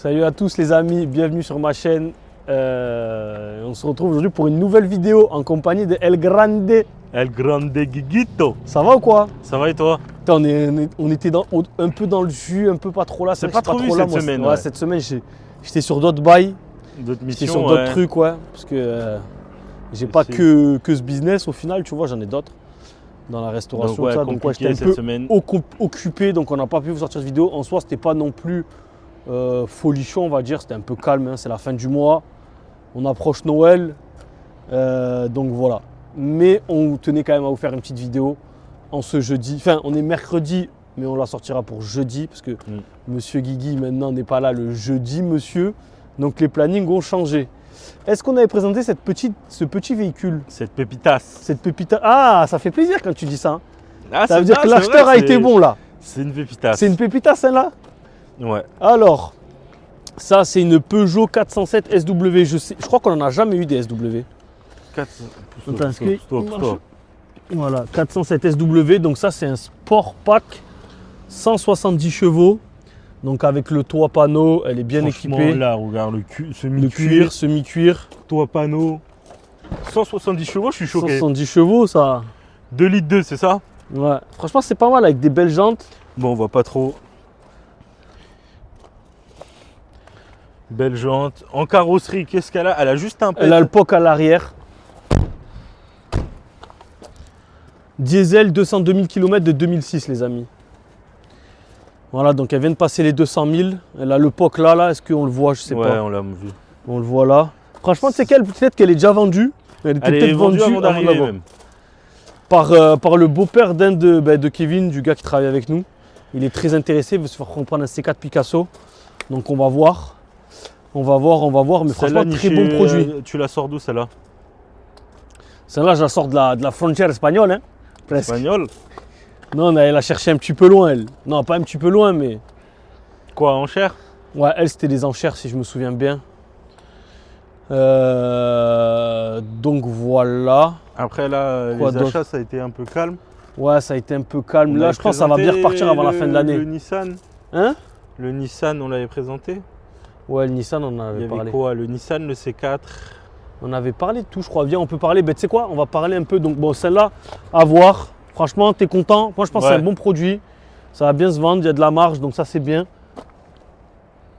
Salut à tous les amis, bienvenue sur ma chaîne. On se retrouve aujourd'hui pour une nouvelle vidéo en compagnie de El Grande. El Grande Guiguito. Ça va ou quoi? Ça va et toi? Putain, on était un peu dans le jus, un peu pas trop là. C'est pas trop vu là, cette semaine. Ouais, cette semaine j'étais sur d'autres bails, D'autres j'étais missions. sur d'autres trucs, ouais. Parce que j'ai pas que ce business au final, tu vois, j'en ai d'autres dans la restauration. Donc, ouais, donc ouais, j'étais un cette peu semaine. occupé, donc on n'a pas pu vous sortir de vidéo. En soi, c'était pas non plus folichon, on va dire, c'était un peu calme, hein. C'est la fin du mois, on approche Noël, donc voilà. Mais on tenait quand même à vous faire une petite vidéo en ce jeudi. Enfin, on est mercredi, mais on la sortira pour jeudi parce que Monsieur Guigui maintenant n'est pas là le jeudi, monsieur. Donc les plannings ont changé. Est-ce qu'on avait présenté ce petit véhicule? Cette pépitas. Cette pépita. Ah, ça fait plaisir quand tu dis ça. Ah, Ça veut dire que l'acheteur a été bon là. C'est une pépitas. C'est une pépita celle-là? Ouais. Alors, ça c'est une Peugeot 407 SW. Je crois qu'on n'en a jamais eu des SW. Stop. Voilà, 407 SW. Donc ça c'est un Sport Pack 170 chevaux. Donc avec le toit panneau, elle est bien équipée. Là, regarde le Cuir, semi-cuir. toit panneau. 170 chevaux, je suis choqué. 170 chevaux, ça. 2 litres 2, c'est ça? Ouais. Franchement, c'est pas mal avec des belles jantes. Bon, on voit pas trop. Belle jante. En carrosserie, qu'est-ce qu'elle a? Elle a juste un pet. Elle a le POC à l'arrière. Diesel 202 000 km de 2006, les amis. Voilà, donc elle vient de passer les 200 000. Elle a le POC là. Est-ce qu'on le voit? Je sais pas. Ouais, on l'a vu. On le voit là. Franchement, tu sais qu'elle, peut-être qu'elle est déjà vendue. Elle était peut-être vendue avant d'arriver même. Par le beau-père d'un de Kevin, du gars qui travaille avec nous. Il est très intéressé, il veut se faire comprendre un C4 Picasso. Donc on va voir. On va voir, mais franchement, très bon produit. Tu la sors d'où celle-là? Celle-là, je la sors de la frontière espagnole, hein, presque. Espagnol? Non, mais elle a cherché un petit peu loin, elle. Non, pas un petit peu loin, mais... Quoi, enchère? Ouais, elle, c'était des enchères, si je me souviens bien. Donc voilà. Après là, Quoi les achats, ça a été un peu calme. Ouais, ça a été un peu calme. On Là, avait je pense que ça va bien repartir avant la fin de l'année. Le Nissan. Hein? Le Nissan, on l'avait présenté. Ouais, le Nissan, on en Il y avait avait parlé. quoi? Le Nissan, le C4. On avait parlé de tout, je crois. Viens, on peut parler. Ben, tu sais quoi? On va parler un peu. Donc, bon, celle-là, à voir. Franchement, t'es content? Moi, je pense que c'est un bon produit. Ça va bien se vendre. Il y a de la marge, donc ça, c'est bien.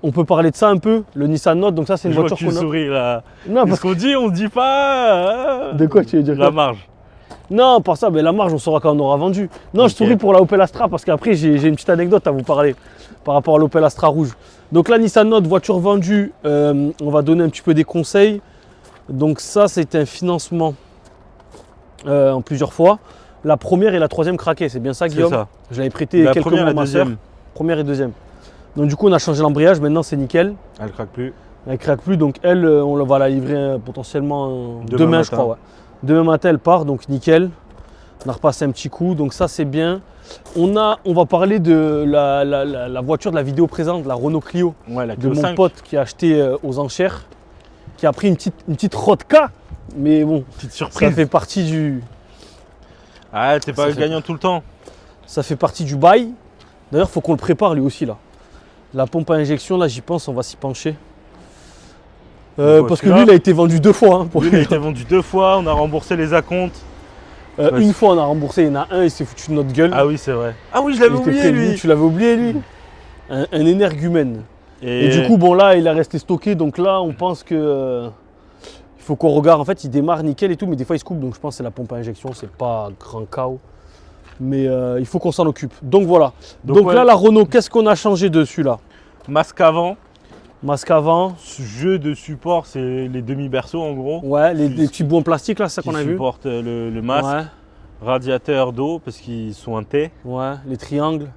On peut parler de ça un peu. Le Nissan Note, donc ça, c'est une voiture qu'on a. Souris là. Non, Parce qu'on dit, on dit pas. De quoi tu veux dire? La marge. Non, pas ça. Ben, la marge, on saura quand on aura vendu. Non, je souris pour la Opel Astra parce qu'après, j'ai une petite anecdote à vous parler par rapport à l'Opel Astra rouge. Donc, la Nissan Note, voiture vendue, on va donner un petit peu des conseils. Donc, ça, c'était un financement en plusieurs fois. La première et la troisième craquaient, c'est bien ça, Guillaume? C'est ça. Je l'avais prêté quelques mois à ma soeur. Première et deuxième. Donc, du coup, on a changé l'embrayage. Maintenant, c'est nickel. Elle craque plus. Elle craque plus. Donc, elle, on va la livrer potentiellement demain, je crois. Ouais. Demain matin, elle part. Donc, nickel. On a repassé un petit coup. Donc, ça, c'est bien. On va parler de la voiture de la vidéo présente, la Renault Clio. Ouais, la de Clio mon 5. pote qui a acheté aux enchères. Qui a pris une petite Rodka. Mais bon, Petite surprise. ça fait partie du... Ah, t'es pas gagnant tout le temps. Ça fait partie du bail. D'ailleurs, il faut qu'on le prépare lui aussi là. La pompe à injection, là, j'y pense, on va s'y pencher. Parce que lui, il a été vendu 2 fois. Hein, lui, il a été vendu 2 fois, on a remboursé les acomptes. Une fois, on a remboursé, il y en a un, il s'est foutu de notre gueule. Ah oui, c'est vrai. Ah oui, je l'avais oublié, lui. Tu l'avais oublié, lui. Un énergumène. Et du coup, bon, là, il a resté stocké. Donc là, on pense que... il faut qu'on regarde. En fait, il démarre nickel et tout, mais des fois, il se coupe. Donc je pense que c'est la pompe à injection. C'est pas grand chaos. Mais il faut qu'on s'en occupe. Donc voilà. Donc ouais. Là, la Renault, qu'est-ce qu'on a changé dessus là? Masque avant. Masque avant. Jeu de support, c'est les demi-berceaux en gros. Ouais, les petits bouts en plastique là, c'est ça qu'on a vu. Supportent le masque. Ouais. Radiateur d'eau parce qu'ils sont un T. Ouais, les triangles.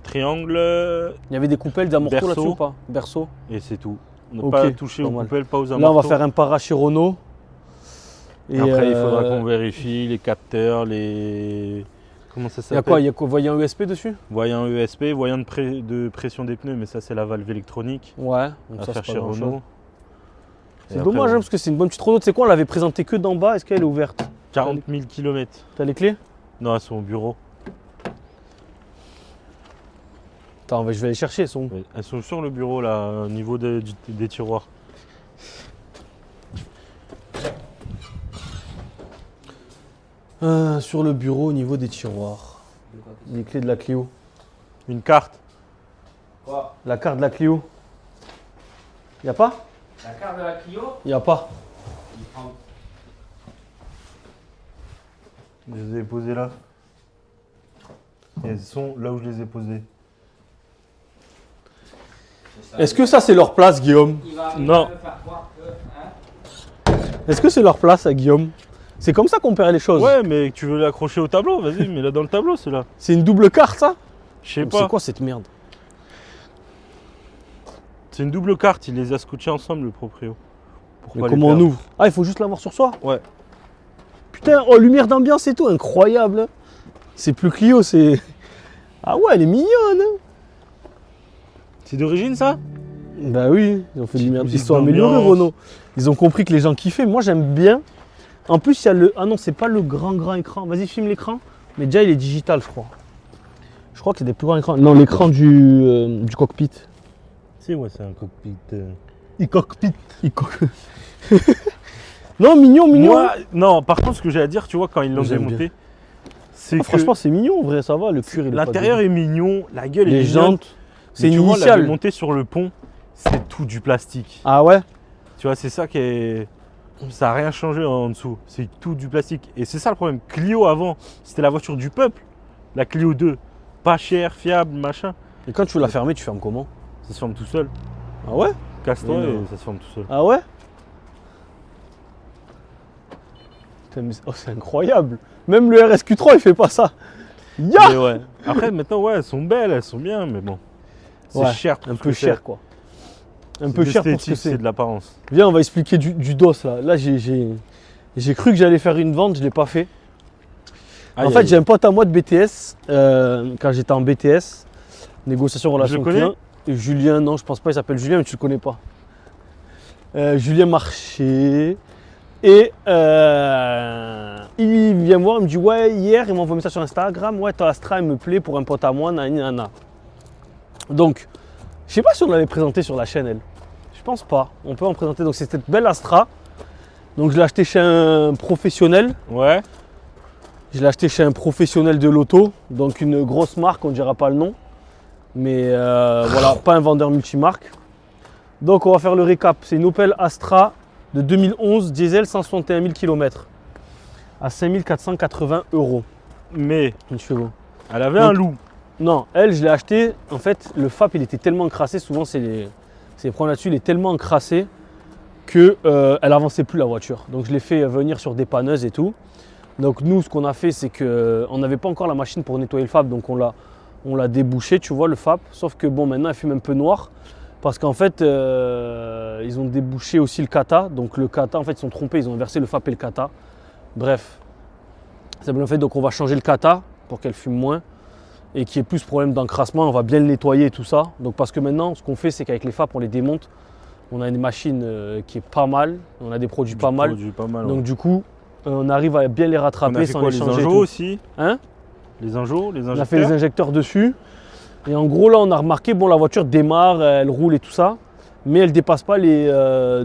Triangle. Il y avait des coupelles, des amortos Berceau. là-dessus ou pas? Berceau. Et c'est tout. On n'a Ok, pas touché aux pas mal. coupelles, pas aux amortos. Là, on va faire un para chez Renault. Et après, il faudra qu'on vérifie les capteurs, les... Comment ça s'appelle? Il y a quoi? Voyant USB dessus? Voyant ESP, voyant de pression des pneus, mais ça c'est la valve électronique. Ouais, donc À ça faire c'est chez pas grand-chose. Renault. C'est dommage hein, parce que c'est une bonne petite Renault. Tu sais quoi, on l'avait présentée que d'en bas. Est-ce qu'elle est ouverte? 40 000 km. T'as les clés? Non, elles sont au bureau. Attends, je vais les chercher, elles sont. Elles sont sur le bureau là, au niveau des tiroirs. Sur le bureau au niveau des tiroirs. Les clés de la Clio. Une carte. Quoi? La carte de la Clio. Y a pas? La carte de la Clio? Y a pas. Il prend. Je les ai posées là. Et elles sont là où je les ai posées. Est-ce que ça c'est leur place, Guillaume? Non. Faire croire que, hein? Est-ce que c'est leur place à Guillaume? C'est comme ça qu'on perd les choses. Ouais, mais tu veux l'accrocher au tableau, vas-y, mets-la dans le tableau, c'est là. C'est une double carte, ça? Je sais C'est pas. quoi cette merde? C'est une double carte, il les a scotchés ensemble, le proprio. Pour Mais pas les comment on perdre. ouvre? Ah, il faut juste l'avoir sur soi? Ouais. Putain, oh, lumière d'ambiance et tout, incroyable. Hein. C'est plus Clio, c'est... Ah ouais, elle est mignonne. Hein. C'est d'origine ça? Bah oui, ils ont fait Petite lumière. Ils musique se sont améliorés, d'ambiance. Renault. Ils ont compris que les gens kiffaient. Moi, j'aime bien. En plus, il y a le... Ah non, c'est pas le grand écran. Vas-y, filme l'écran. Mais déjà, il est digital, je crois. Je crois que c'est des plus grands écrans. Non, l'écran du cockpit. Si, ouais, c'est un cockpit. E-cockpit. Non, mignon. Moi, non, par contre, ce que j'ai à dire, tu vois, quand ils l'ont J'aime démonté, c'est Ah, que franchement, c'est mignon, en vrai, ça va. Le cuir, il est pas l'intérieur dégueu. est mignon, la gueule est Les mignonne. jantes, mais c'est tu une vois, la initiale. démontée sur le pont, c'est tout du plastique. Ah ouais? Tu vois, c'est ça qui est... Ça n'a rien changé en dessous. C'est tout du plastique. Et c'est ça le problème. Clio avant, c'était la voiture du peuple. La Clio 2, pas chère, fiable, machin. Et quand tu veux la fermer, tu fermes comment? Ça se ferme tout seul. Ah ouais? Casse-toi Mais et non. ça se ferme tout seul. Ah ouais? Putain, mais oh, c'est incroyable. Même le RSQ3, il fait pas ça. Ya! Mais ouais. Après, maintenant, ouais, elles sont belles, elles sont bien, mais bon. C'est Ouais, cher. pour un ce peu que cher, c'est. quoi. Un C'est peu de cher pour ce que l'esthétique, c'est. c'est de l'apparence. Viens, on va expliquer du dos, là. Là, j'ai cru que j'allais faire une vente, je l'ai pas fait. En fait, j'ai un pote à moi de BTS, quand j'étais en BTS, négociation relation connais? client. Et Julien, non, je pense pas, il s'appelle Julien, mais tu le connais pas. Julien Marché. Et il vient me voir, il me dit ouais, hier, il m'a envoyé un message sur Instagram, ouais, ton Astra, il me plaît pour un pote à moi, nanana. Donc, je sais pas si on l'avait présenté sur la chaîne, elle. Je pense pas, on peut en présenter. Donc, c'est cette belle Astra. Donc, je l'ai acheté chez un professionnel. Ouais. Je l'ai acheté chez un professionnel de l'auto, donc une grosse marque, on ne dira pas le nom. Mais voilà, pas un vendeur multimarque. Donc on va faire le récap. C'est une Opel Astra de 2011, diesel 161 000 km à 5 480 €. Mais Une chevaux. elle avait Donc, un loup. Non, elle, je l'ai acheté. En fait, le FAP, il était tellement encrassé. Souvent, c'est les problèmes là-dessus. Il est tellement encrassé qu'elle avançait plus la voiture. Donc je l'ai fait venir sur dépanneuses et tout. Donc nous, ce qu'on a fait, c'est qu'on n'avait pas encore la machine pour nettoyer le FAP, donc on l'a débouché, tu vois, le FAP. Sauf que bon, maintenant, elle fume un peu noir, parce qu'en fait, ils ont débouché aussi le kata. Donc le kata, en fait, ils sont trompés, ils ont inversé le FAP et le kata. Bref, c'est bien fait, donc on va changer le kata pour qu'elle fume moins et qu'il y ait plus de problème d'encrassement. On va bien le nettoyer et tout ça. Donc parce que maintenant, ce qu'on fait, c'est qu'avec les FAP, on les démonte. On a une machine qui est pas mal, on a des produits pas mal. Pas mal. Donc du coup, on arrive à bien les on rattraper a fait sans quoi, les les changer. et Angeaux tout. aussi. Hein? Les Angeaux, les On a injecteurs. fait les injecteurs dessus. Et en gros, là, on a remarqué, bon, la voiture démarre, elle roule et tout ça, mais elle dépasse pas les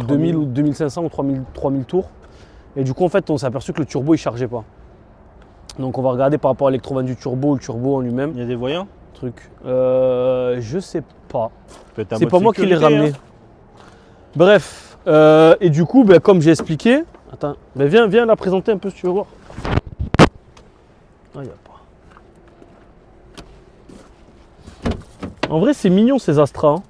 2000 ou 2500 ou 3000 tours. Et du coup, en fait, on s'est aperçu que le turbo, il chargeait pas. Donc, on va regarder par rapport à l'électrovanne du turbo, le turbo en lui-même. Il y a des voyants. Truc. Je sais pas. Peut-être un C'est mode pas moi qui l'ai sécurité, ramené. hein. Bref, et du coup, ben, comme j'ai expliqué, attends, ben, viens la présenter un peu si tu veux voir. Ah, y a pas. En vrai, c'est mignon ces Astra. Hein.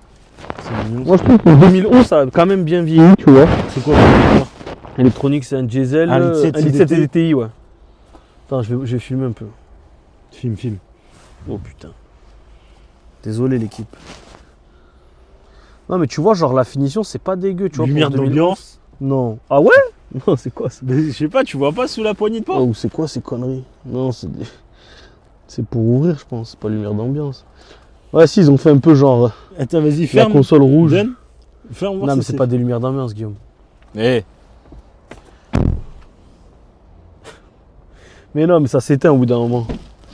C'est mignon. Moi, je trouve que 2011, ça a quand même bien vieilli, tu vois. C'est quoi le moteur? Électronique, c'est un diesel, Un litre 7 un litre 7 CDTI. CDTI, ouais. Attends, je vais filmer un peu. Film. Oh putain. Désolé l'équipe. Non mais tu vois, genre la finition, c'est pas dégueu, tu vois. Lumière pour 2011. d'ambiance. Non. Ah ouais? Non, c'est quoi ça? Mais je sais pas, tu vois pas sous la poignée de porte. Oh, c'est quoi ces conneries? Non, c'est pour ouvrir, je pense. C'est pas lumière d'ambiance. Ouais, si, ils ont fait un peu genre Attends, vas-y, la ferme. console rouge. Donne. Ferme, voir Non, si mais c'est pas des lumières d'ambiance, Guillaume. Eh. Mais non, mais ça s'éteint au bout d'un moment.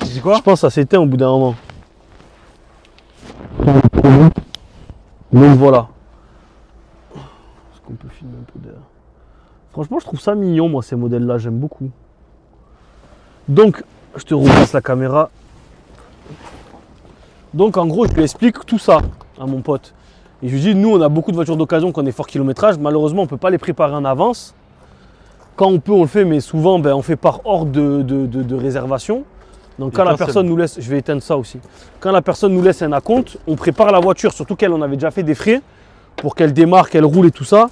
C'est quoi? Je pense que ça s'éteint au bout d'un moment. Donc voilà. Est-ce qu'on peut filmer un peu derrière? Franchement, je trouve ça mignon, moi, ces modèles-là, j'aime beaucoup. Donc, je te repasse la caméra. Donc, en gros, je lui explique tout ça à mon pote. Et je lui dis, nous, on a beaucoup de voitures d'occasion qui ont des forts kilométrages. Malheureusement, on ne peut pas les préparer en avance. Quand on peut, on le fait, mais souvent, on fait par ordre de réservation. Donc, quand la personne nous laisse, je vais éteindre ça aussi. Quand la personne nous laisse un acompte, on prépare la voiture, surtout qu'elle, on avait déjà fait des frais pour qu'elle démarre, qu'elle roule et tout ça.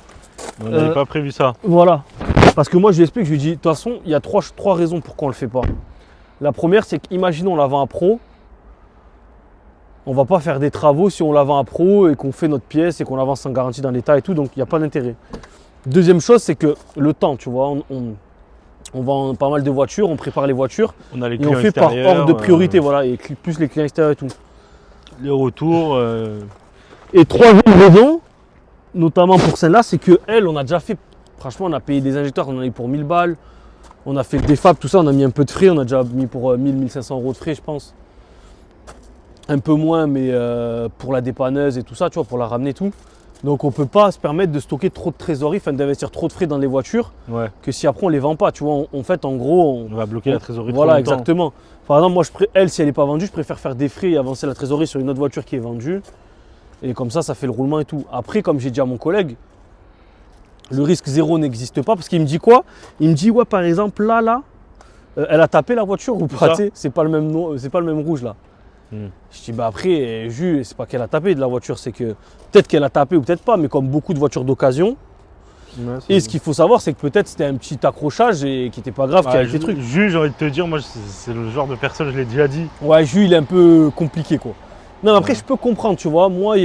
On n'avait pas prévu ça. Voilà. Parce que moi, je lui explique, je lui dis, de toute façon, il y a trois raisons pourquoi on ne le fait pas. La première, c'est qu'imaginons, on la vend à pro. On ne va pas faire des travaux si on la vend à pro et qu'on fait notre pièce et qu'on la vend sans garantie dans l'état et tout, donc il n'y a pas d'intérêt. Deuxième chose, c'est que le temps, tu vois, on vend pas mal de voitures, on prépare les voitures On a les et clients on fait par ordre de priorité, voilà, et plus les clients extérieurs et tout. Les retours. Et troisième raison, notamment pour celle-là, c'est qu'elle, on a déjà fait, franchement, on a payé des injecteurs, on en a eu pour 1000 balles, on a fait le défab, tout ça, on a mis un peu de frais, on a déjà mis pour 1000-1500 euros de frais, je pense. Un peu moins, mais pour la dépanneuse et tout ça, tu vois, pour la ramener et tout. Donc on ne peut pas se permettre de stocker trop de trésorerie, enfin d'investir trop de frais dans les voitures, Ouais. que si après on ne les vend pas, tu vois, en fait, en gros, On va bloquer la trésorerie. voilà, trop longtemps. exactement. Par exemple, moi, elle, si elle n'est pas vendue, je préfère faire des frais et avancer la trésorerie sur une autre voiture qui est vendue. Et comme ça fait le roulement et tout. Après, comme j'ai dit à mon collègue, le risque zéro n'existe pas parce qu'il me dit quoi? Il me dit, ouais, par exemple, là, elle a tapé la voiture ou pas? Tu sais, c'est pas le même nom, c'est pas le même rouge là. Je dis, bah après, Jules, c'est pas qu'elle a tapé de la voiture, c'est que peut-être qu'elle a tapé ou peut-être pas, mais comme beaucoup de voitures d'occasion. Ouais, Et ce qu'il faut savoir, c'est que peut-être c'était un petit accrochage et qui n'était pas grave, qui a été truc. Jules, j'ai envie de te dire, moi, c'est le genre de personne, je l'ai déjà dit. Ouais, Jules, il est un peu compliqué quoi. Non, mais après, je peux comprendre, tu vois. Moi,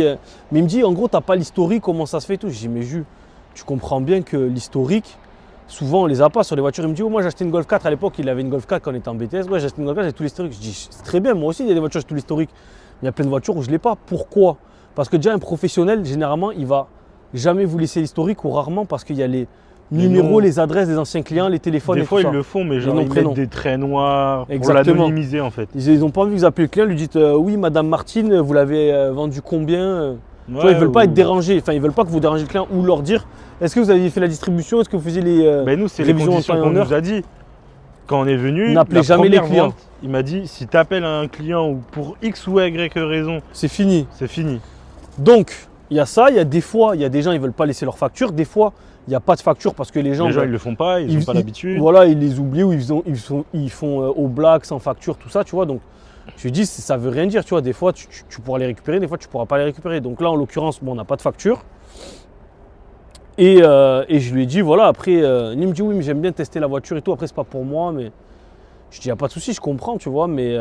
mais il me dit, en gros, t'as pas l'historique, comment ça se fait et tout. Je dis, mais Jules, tu comprends bien que l'historique, souvent, on les a pas sur les voitures. Il me dit, oh, moi, j'ai acheté une Golf 4 à l'époque, il avait une Golf 4 quand on était en BTS. Ouais, j'ai acheté une Golf 4, j'ai tout l'historique. Je dis, c'est très bien, moi aussi, il y a des voitures, j'ai tout l'historique. Il y a plein de voitures où je l'ai pas. Pourquoi? Parce que déjà, un professionnel, généralement, il va jamais vous laisser l'historique ou rarement parce qu'il y a les numéros, les adresses des anciens clients, les téléphones et Des fois, tout ils ça. le font, mais genre, noms, ils prénoms. mettent des traits noirs pour Exactement. l'anonymiser, en fait. Ils n'ont pas envie que vous appelez le client, lui dites oui, Madame Martine, vous l'avez vendu combien? Tu vois, ils veulent pas être dérangés, enfin ils veulent pas que vous dérangez le client ou leur dire est-ce que vous aviez fait la distribution, est-ce que vous faisiez les Ben nous, c'est les révisions en conditions temps et qu'on en heure? nous a dit. Quand on est venu, N'appelez la jamais les première clients. vente, il m'a dit, si tu appelles un client ou pour X ou Y raison, C'est fini. c'est fini. Donc, il y a ça, il y a des fois, il y a des gens, ils veulent pas laisser leur facture, des fois, il n'y a pas de facture parce que les gens, Les gens, ils le font pas, ils n'ont pas l'habitude. Voilà, ils les oublient ou ils font au black, sans facture, tout ça, tu vois. Donc, je lui dis, ça veut rien dire, tu vois. Des fois, tu pourras les récupérer, des fois, tu pourras pas les récupérer. Donc là, en l'occurrence, bon, on n'a pas de facture. Et je lui ai dit, voilà, après, il me dit, oui, mais j'aime bien tester la voiture et tout. Après, c'est pas pour moi, mais je dis, il n'y a pas de souci, je comprends, tu vois. Mais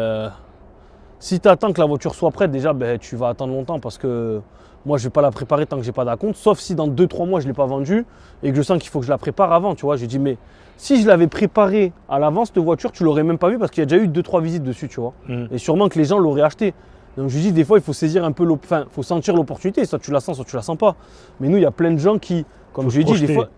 si tu attends que la voiture soit prête, déjà, ben, tu vas attendre longtemps parce que moi, je ne vais pas la préparer tant que j'ai pas d'acompte. Sauf si dans 2-3 mois, je ne l'ai pas vendue et que je sens qu'il faut que je la prépare avant, tu vois. Je dis, mais si je l'avais préparée à l'avance, cette voiture, tu l'aurais même pas vue parce qu'il y a déjà eu 2-3 visites dessus, tu vois. Et sûrement que les gens l'auraient acheté. Donc je lui dis, des fois, il faut saisir un peu, faut sentir l'opportunité. Soit tu la sens, soit tu la sens pas. Mais nous, il y a plein de gens qui, comme je lui ai dit, des fois,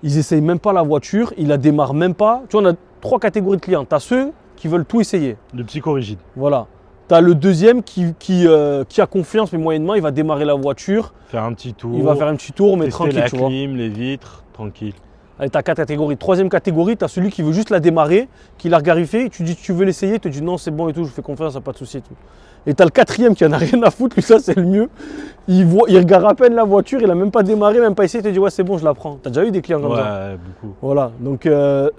ils essayent même pas la voiture, ils la démarrent même pas. Tu vois, on a 3 catégories de clients. Tu as ceux qui veulent tout essayer. Le psychorigide. Voilà. Tu as le deuxième qui a confiance, mais moyennement, il va démarrer la voiture. Faire un petit tour. Il va faire un petit tour, mais tester tranquille, la tu vois. clim, les vitres, tranquille. Allez, tu as 4 catégories. Troisième catégorie, tu as celui qui veut juste la démarrer, qui l'a regardé et tu dis tu veux l'essayer, il te dit non, c'est bon et tout, je fais confiance, ça pas de souci. Et tout. Et tu as le quatrième qui en a rien à foutre, lui, ça c'est le mieux. Il regarde à peine la voiture, il a même pas démarré, même pas essayé, il te dit ouais, c'est bon, je la prends. Tu as déjà eu des clients comme ça? Ouais, beaucoup. Voilà, donc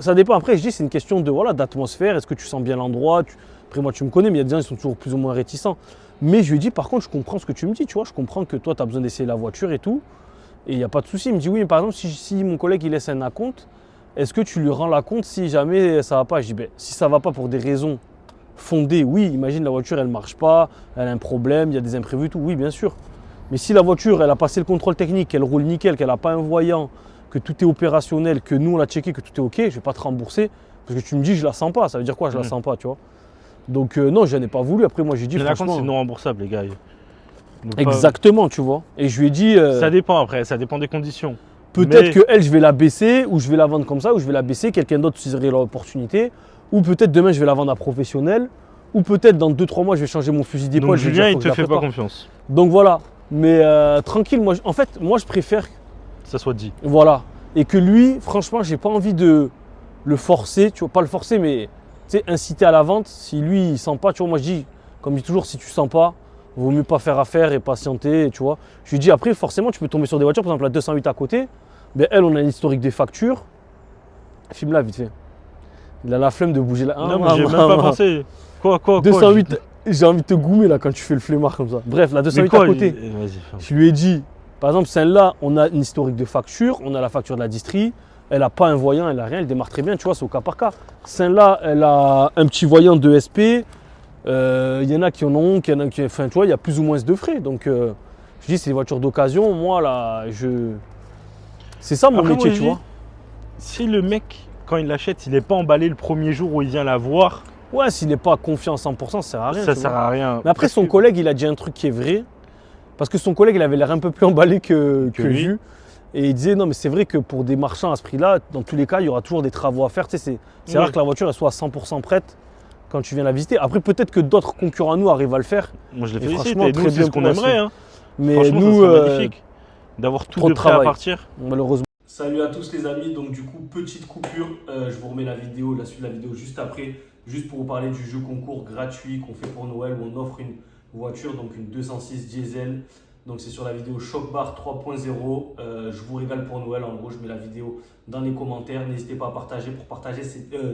ça dépend. Après, je dis, c'est une question de voilà, d'atmosphère. Est-ce que tu sens bien l'endroit? Après, moi, tu me connais, mais il y a des gens qui sont toujours plus ou moins réticents. Mais je lui dis, par contre, je comprends ce que tu me dis, tu vois. Je comprends que toi, tu as besoin d'essayer la voiture et tout. Et il n'y a pas de souci. Il me dit, oui, mais par exemple, si mon collègue il laisse un acompte, est-ce que tu lui rends l'acompte si jamais ça ne va pas? Je dis, ben, si ça ne va pas pour des raisons fondées, oui, imagine la voiture, elle ne marche pas, elle a un problème, il y a des imprévus, tout, oui, bien sûr. Mais si la voiture, elle a passé le contrôle technique, qu'elle roule nickel, qu'elle n'a pas un voyant, que tout est opérationnel, que nous, on l'a checké, que tout est OK, je ne vais pas te rembourser parce que tu me dis, je la sens pas. Ça veut dire quoi, je la sens pas, tu vois? Donc, non, je n'en ai pas voulu. Après, moi, j'ai dit, franchement, c'est non remboursable, les gars. Donc, exactement, tu vois. Et je lui ai dit, ça dépend après, ça dépend des conditions. peut-être que elle, je vais la baisser, ou je vais la vendre comme ça, ou je vais la baisser, quelqu'un d'autre saisirait l'opportunité, ou peut-être demain, je vais la vendre à professionnel, Ou peut-être dans 2-3 mois, je vais changer mon fusil d'épaule. Donc je vais Julien, dire, il faut que te je la fait pas prépare. confiance. Donc voilà. Mais tranquille, moi, en fait, moi je préfère, Ça soit dit. voilà. Et que lui, franchement, j'ai pas envie de le forcer, tu vois, pas le forcer, mais tu sais, inciter à la vente. Si lui, il sent pas, tu vois, moi je dis, comme je dis toujours, si tu sens pas, vaut mieux pas faire affaire et patienter, tu vois. Je lui dis, après, forcément, tu peux tomber sur des voitures, par exemple la 208 à côté, ben, elle, on a une historique des factures. Filme-la vite fait. Il a la flemme de bouger là. Non, mais j'ai même pas pensé. Quoi 208, j'ai envie de te goumer là quand tu fais le flemmard comme ça. Bref, la Mais 208 quoi à côté. Vas-y, fais. Je lui ai dit, par exemple, celle-là, on a une historique de facture, on a la facture de la distrie, elle n'a pas un voyant, elle n'a rien, elle démarre très bien, tu vois, c'est au cas par cas. Celle-là, elle a un petit voyant de SP, il y en a qui en ont, il y en a qui, enfin, tu vois, il y a plus ou moins de frais. Donc, je dis, c'est des voitures d'occasion, moi, là, c'est ça mon Après, métier, moi, tu je vois. dis, si le mec, quand il l'achète, il n'est pas emballé le premier jour où il vient la voir, Ouais, s'il n'est pas confiant à 100%, ça sert à rien. ça tu sert vois. à rien. Mais après, Parce son que- collègue, il a dit un truc qui est vrai. Parce que son collègue, il avait l'air un peu plus emballé que Que lui. Jus. Et il disait, non, mais c'est vrai que pour des marchands à ce prix-là, dans tous les cas, il y aura toujours des travaux à faire. Tu sais, c'est Ouais. rare que la voiture elle soit à 100% prête quand tu viens la visiter. Après, peut-être que d'autres concurrents à nous arrivent à le faire. Moi, je l'ai Et félicite. franchement, Et très nous, c'est bien ce qu'on pour aimerait. Hein. Mais Franchement, nous, ça serait magnifique d'avoir tout trop de de prêt à travail. partir. Malheureusement. Salut à tous les amis, donc du coup petite coupure, je vous remets la vidéo, la suite de la vidéo juste après, juste pour vous parler du jeu concours gratuit qu'on fait pour Noël où on offre une voiture, donc une 206 diesel, donc c'est sur la vidéo Choc Bar 3.0, je vous régale pour Noël, en gros je mets la vidéo dans les commentaires, n'hésitez pas à partager,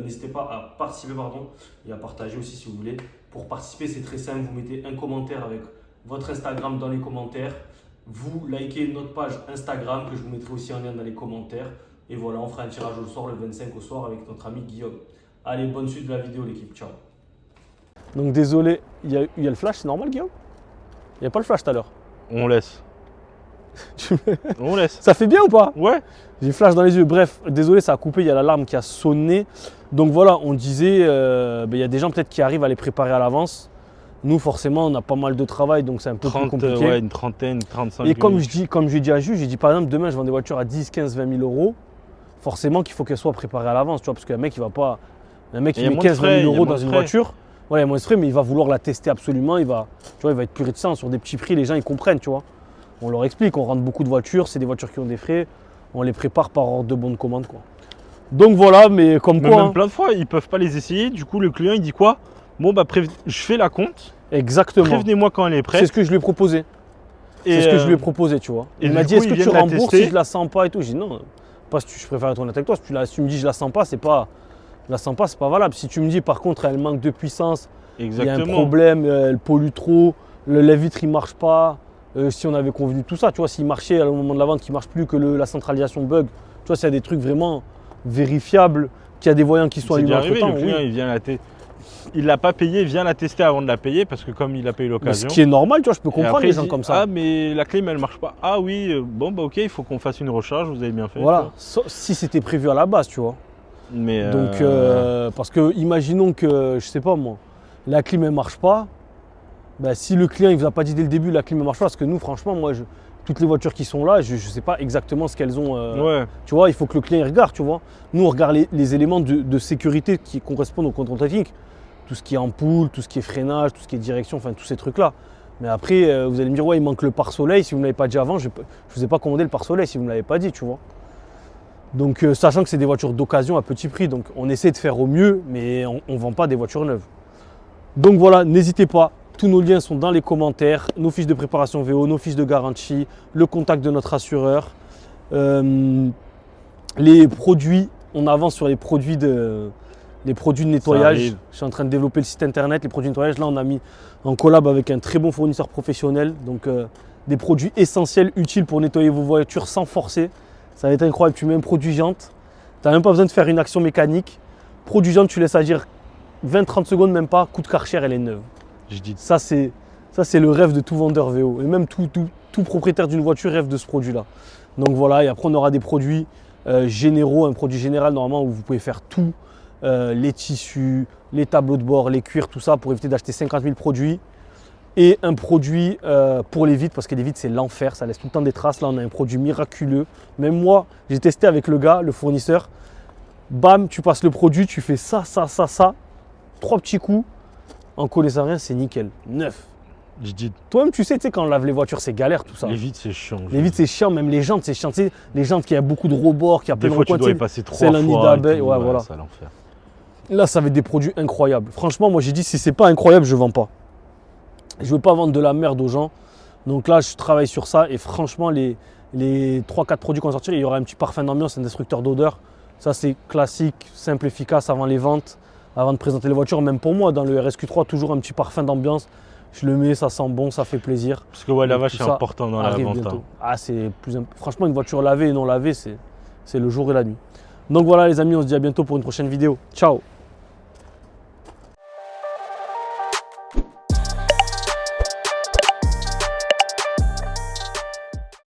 n'hésitez pas à participer pardon, et à partager aussi si vous voulez. Pour participer c'est très simple, vous mettez un commentaire avec votre Instagram dans les commentaires. Vous likez notre page Instagram que je vous mettrai aussi en lien dans les commentaires. Et voilà, on fera un tirage au sort le 25 au soir avec notre ami Guillaume. Allez, bonne suite de la vidéo l'équipe, ciao. Donc désolé, il y a le flash, c'est normal Guillaume? Il n'y a pas le flash tout à l'heure. On laisse. On laisse. Ça fait bien ou pas? Ouais. J'ai le flash dans les yeux. Bref, désolé, ça a coupé, il y a l'alarme qui a sonné. Donc voilà, on disait, il y a des gens peut-être qui arrivent à les préparer à l'avance. Nous, forcément, on a pas mal de travail, donc c'est un peu plus 30, compliqué. ouais, une trentaine, 35 Et comme minutes. je dis à Jules, j'ai dit par exemple, demain je vends des voitures à 10, 15, 20 000 euros. Forcément qu'il faut qu'elles soient préparées à l'avance, tu vois, parce qu'un mec, il va pas. Un mec Et qui il y a met moins de 15, 20 frais, 000 il y a euros moins dans de une frais. voiture, ouais, il y a moins de frais, mais il va vouloir la tester absolument. Il va être plus réticent sur des petits prix, les gens ils comprennent, tu vois. On leur explique, on rentre beaucoup de voitures, c'est des voitures qui ont des frais, on les prépare par ordre de bonne commande, quoi. Donc voilà, mais comme Mais quoi. même Hein. plein de fois, ils peuvent pas les essayer. Du coup, le client, il dit quoi? Bon, bah, je fais la compte. Exactement. Prévenez-moi quand elle est C'est prête. ce que je lui ai proposé. C'est ce que je lui ai proposé, tu vois. et Il m'a du dit coup, est-ce que ils tu viennent la rembourses tester. si je la sens pas et tout. J'ai dit non, pas si je préfère être honnête avec toi. Si tu me dis je la sens pas, c'est pas. Je la sens pas, c'est pas valable. Si tu me dis par contre elle manque de puissance, il y a un Exactement. problème, elle pollue trop, le vitre il marche pas, si on avait convenu tout ça, tu vois, s'il marchait au moment de la vente, qu'il marche plus, que la centralisation bug, tu vois, s'il y a des trucs vraiment vérifiables, qu'il y a des voyants qui sont C'est déjà allumés arrivé, entre le temps, client, il vient la tester. Il l'a pas payé, il vient la tester avant de la payer parce que comme il a payé Mais ce l'occasion. qui est normal, tu vois, je peux Et comprendre après, les il gens dit, comme ça. Ah, mais la clim, elle marche pas. Ah oui, bon, bah ok, il faut qu'on fasse une recharge, vous avez bien fait. Voilà, si c'était prévu à la base, tu vois. Mais Donc, parce que imaginons que, je sais pas moi, la clim elle marche pas, bah, si le client il vous a pas dit dès le début la clim elle marche pas, parce que nous franchement, moi, toutes les voitures qui sont là, je sais pas exactement ce qu'elles ont. ouais. Tu vois, il faut que le client il regarde, tu vois. Nous on regarde les éléments de sécurité qui correspondent au contrôle technique, tout ce qui est ampoule, tout ce qui est freinage, tout ce qui est direction, enfin tous ces trucs là. Mais après, vous allez me dire ouais il manque le pare-soleil, si vous ne l'avez pas dit avant, je vous ai pas commandé le pare-soleil si vous ne l'avez pas dit, tu vois. Donc sachant que c'est des voitures d'occasion à petit prix, donc on essaie de faire au mieux, mais on ne vend pas des voitures neuves. Donc voilà, n'hésitez pas, tous nos liens sont dans les commentaires, nos fiches de préparation VO, nos fiches de garantie, le contact de notre assureur, les produits, on avance sur les produits de nettoyage. arrive. Je suis en train de développer le site internet, les produits de nettoyage, là on a mis en collab avec un très bon fournisseur professionnel, donc des produits essentiels, utiles pour nettoyer vos voitures sans forcer. Ça va être incroyable, tu mets un produit jante, tu n'as même pas besoin de faire une action mécanique. Produit jante, tu laisses agir 20-30 secondes, même pas, coûte Karcher, elle est neuve. Je dis, Ça, c'est le rêve de tout vendeur VO. Et même tout propriétaire d'une voiture rêve de ce produit-là. Donc voilà, et après on aura des produits généraux, un produit général normalement où vous pouvez faire tout. Les tissus, les tableaux de bord, les cuirs, tout ça pour éviter d'acheter 50 000 produits. Et un produit pour les vitres, parce que les vitres c'est l'enfer, ça laisse tout le temps des traces. Là on a un produit miraculeux. Même moi, j'ai testé avec le gars, le fournisseur. Bam, tu passes le produit, tu fais ça, 3 petits coups. En collé sans rien, c'est nickel. Neuf. Je dis, Toi-même, tu sais, quand on lave les voitures, c'est galère tout ça. les vitres, c'est chiant. Les vitres, c'est chiant, même les jantes, c'est chiant. Tu sais, les jantes qui a beaucoup de rebords, qui a plein Des de fois, tu recoins, dois y tu sais, passer 3 c'est fois. un nid et d'abeilles, tout, ouais, voilà. C'est l'enfer. Là, ça va être des produits incroyables. Franchement, moi, j'ai dit, si c'est pas incroyable, je vends pas. Je veux pas vendre de la merde aux gens. Donc là, je travaille sur ça. Et franchement, les 3-4 produits qu'on va sortir, il y aura un petit parfum d'ambiance, un destructeur d'odeur. Ça, c'est classique, simple, efficace avant les ventes, avant de présenter les voitures. Même pour moi, dans le RSQ3, toujours un petit parfum d'ambiance. Je le mets, ça sent bon, ça fait plaisir. Parce que ouais, la Donc, vache, tout c'est ça important dans la arrive vente. bientôt. Hein. Ah, c'est franchement, une voiture lavée et non lavée, c'est le jour et la nuit. Donc voilà, les amis, on se dit à bientôt pour une prochaine vidéo. Ciao!